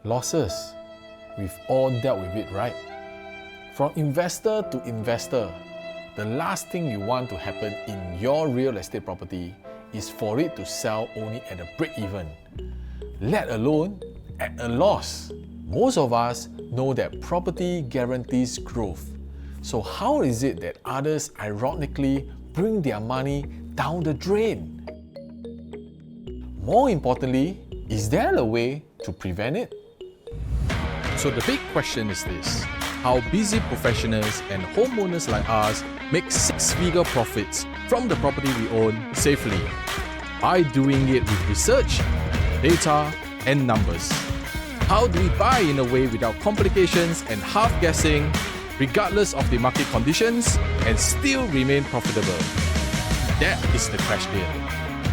Losses. We've all dealt with it, right? From investor to investor, the last thing you want to happen in your real estate property is for it to sell only at a break-even, let alone at a loss. Most of us know that property guarantees growth. So how is it that others ironically bring their money down the drain? More importantly, is there a way to prevent it? So the big question is this: how busy professionals and homeowners like us make six-figure profits from the property we own safely by doing it with research, data, and numbers. How do we buy in a way without complications and half-guessing, regardless of the market conditions, and still remain profitable? That is the question.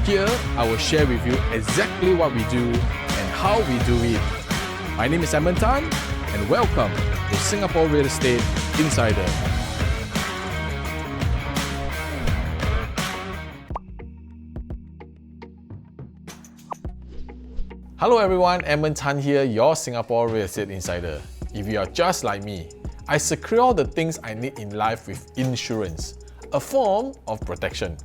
Here, I will share with you exactly what we do and how we do it. My name is Edmund, and welcome to Singapore Real Estate Insider. Hello everyone, Edmund Tan here, your Singapore Real Estate Insider. If you are just like me, I secure the things I need in life with insurance, a form of protection.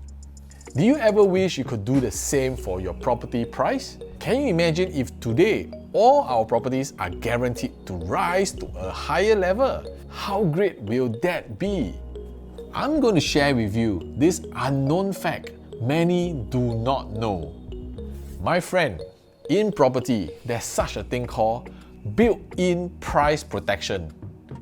Do you ever wish you could do the same for your property price? Can you imagine if today all our properties are guaranteed to rise to a higher level? How great will that be? I'm going to share with you this unknown fact many do not know. My friend, in property, there's such a thing called built-in price protection.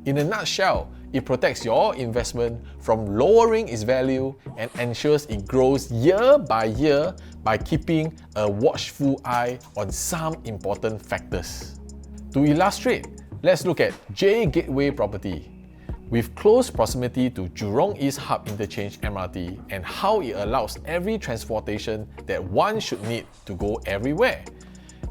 In a nutshell, it protects your investment from lowering its value and ensures it grows year by year by keeping a watchful eye on some important factors. To illustrate, let's look at J Gateway Property. With close proximity to Jurong East Hub Interchange MRT and how it allows every transportation that one should need to go everywhere.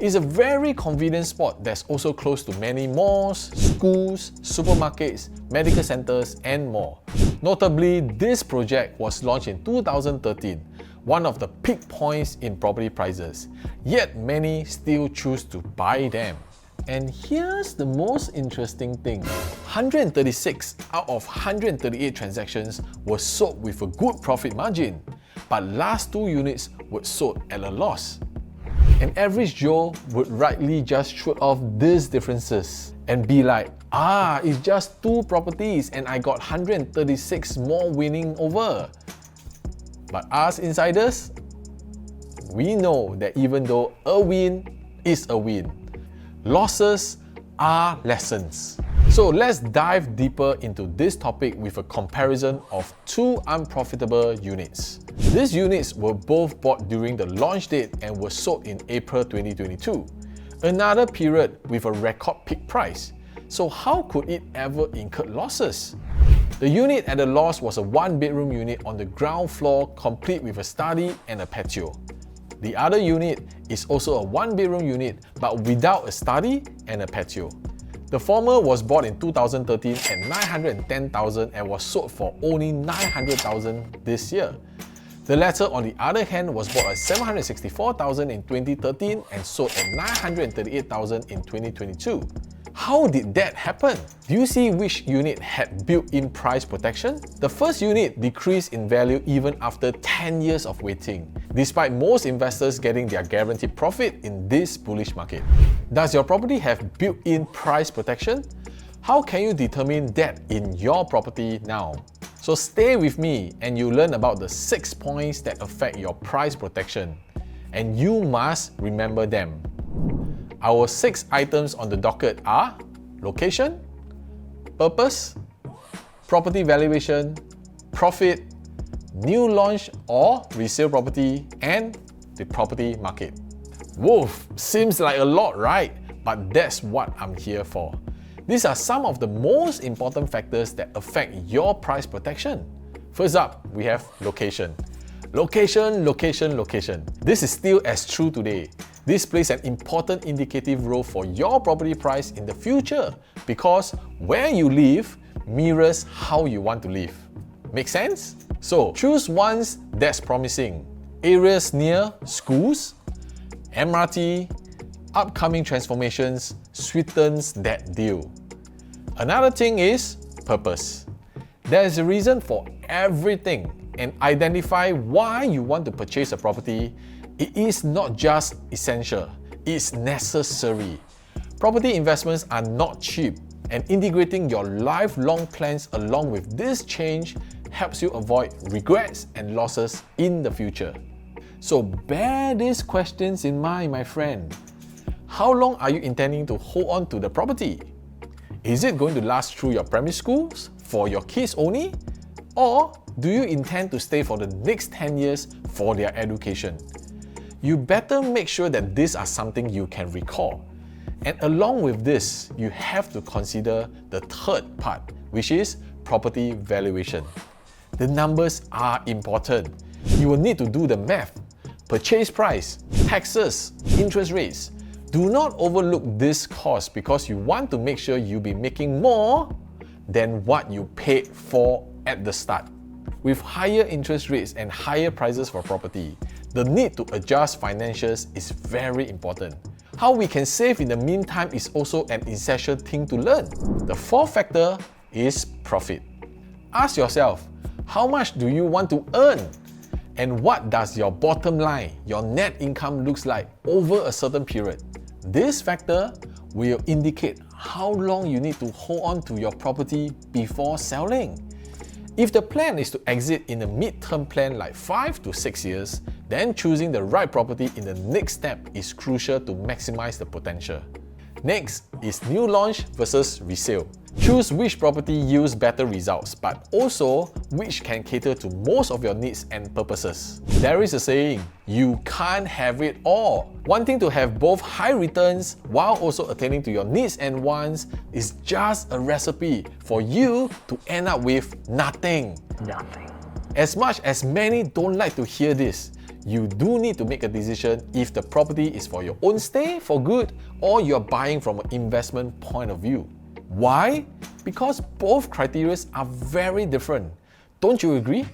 It's a very convenient spot that's also close to many malls, schools, supermarkets, medical centers, and more. Notably, this project was launched in 2013, one of the peak points in property prices, yet many still choose to buy them. And here's the most interesting thing: 136 out of 138 transactions were sold with a good profit margin, but last two units were sold at a loss. An average Joe would rightly just shoot off these differences and be like, it's just two properties and I got 136 more winning over. But us insiders, we know that even though a win is a win, losses are lessons. So let's dive deeper into this topic with a comparison of two unprofitable units. These units were both bought during the launch date and were sold in April 2022, another period with a record peak price. So how could it ever incur losses? The unit at a loss was a one-bedroom unit on the ground floor complete with a study and a patio. The other unit is also a one-bedroom unit but without a study and a patio. The former was bought in 2013 at $910,000 and was sold for only $900,000 this year. The latter, on the other hand, was bought at $764,000 in 2013 and sold at $938,000 in 2022. How did that happen? Do you see which unit had built-in price protection? The first unit decreased in value even after 10 years of waiting, despite most investors getting their guaranteed profit in this bullish market. Does your property have built-in price protection? How can you determine that in your property now? So stay with me and you learn about the 6 points that affect your price protection. And you must remember them. Our 6 items on the docket are location, purpose, property valuation, profit, new launch or resale property, and the property market. Whoa, seems like a lot, right? But that's what I'm here for. These are some of the most important factors that affect your price protection. First up, we have location. Location. This is still as true today. This plays an important indicative role for your property price in the future because where you live mirrors how you want to live. Make sense? So choose ones that's promising. Areas near schools, MRT, upcoming transformations sweetens that deal. Another thing is purpose. There is a reason for everything, and identify why you want to purchase a property. It is not just essential, it's necessary. Property investments are not cheap, and integrating your lifelong plans along with this change helps you avoid regrets and losses in the future. So bear these questions in mind, my friend. How long are you intending to hold on to the property? Is it going to last through your primary schools, for your kids only? Or do you intend to stay for the next 10 years for their education? You better make sure that these are something you can recall. And along with this, you have to consider the third part, which is property valuation. The numbers are important. You will need to do the math. Purchase price, taxes, interest rates. Do not overlook this cost because you want to make sure you'll be making more than what you paid for at the start. With higher interest rates and higher prices for property, the need to adjust financials is very important. How we can save in the meantime is also an essential thing to learn. The fourth factor is profit. Ask yourself, how much do you want to earn? And what does your bottom line, your net income looks like over a certain period? This factor will indicate how long you need to hold on to your property before selling. If the plan is to exit in a mid-term plan like 5 to 6 years, then choosing the right property in the next step is crucial to maximize the potential. Next is new launch versus resale. Choose which property yields better results, but also which can cater to most of your needs and purposes. There is a saying, you can't have it all. Wanting to have both high returns while also attending to your needs and wants is just a recipe for you to end up with nothing. As much as many don't like to hear this, you do need to make a decision if the property is for your own stay for good or you're buying from an investment point of view. Why? Because both criteria are very different. Don't you agree?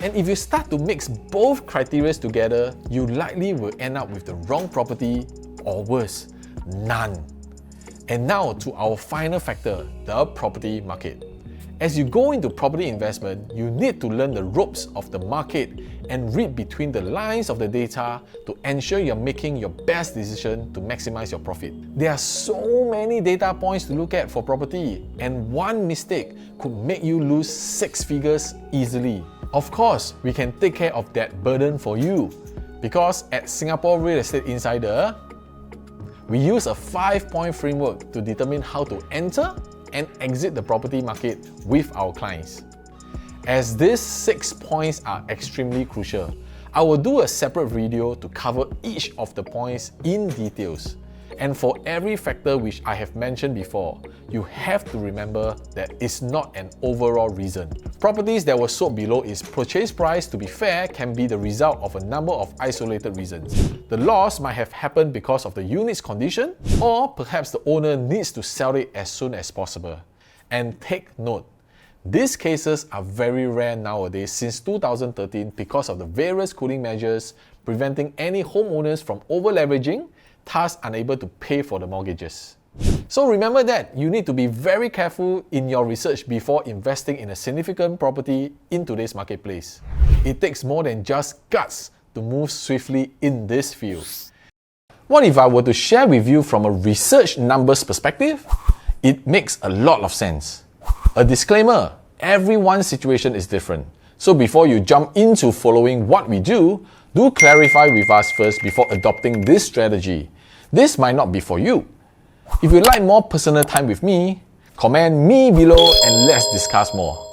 And if you start to mix both criteria together, you likely will end up with the wrong property, or worse, none. And now to our final factor, the property market. As you go into property investment, you need to learn the ropes of the market and read between the lines of the data to ensure you're making your best decision to maximize your profit. There are so many data points to look at for property, and one mistake could make you lose 6 figures easily. Of course, we can take care of that burden for you because at Singapore Real Estate Insider, we use a 5-point framework to determine how to enter and exit the property market with our clients. As these 6 points are extremely crucial, I will do a separate video to cover each of the points in details. And for every factor which I have mentioned before, you have to remember that it's not an overall reason. Properties that were sold below its purchase price, to be fair, can be the result of a number of isolated reasons. The loss might have happened because of the unit's condition, or perhaps the owner needs to sell it as soon as possible. And take note, these cases are very rare nowadays since 2013 because of the various cooling measures preventing any homeowners from over-leveraging, thus unable to pay for the mortgages. So remember that you need to be very careful in your research before investing in a significant property in today's marketplace. It takes more than just guts to move swiftly in this field. What if I were to share with you from a research numbers perspective? It makes a lot of sense. A disclaimer, everyone's situation is different. So before you jump into following what we do clarify with us first before adopting this strategy. This might not be for you. If you like more personal time with me, comment me below and let's discuss more.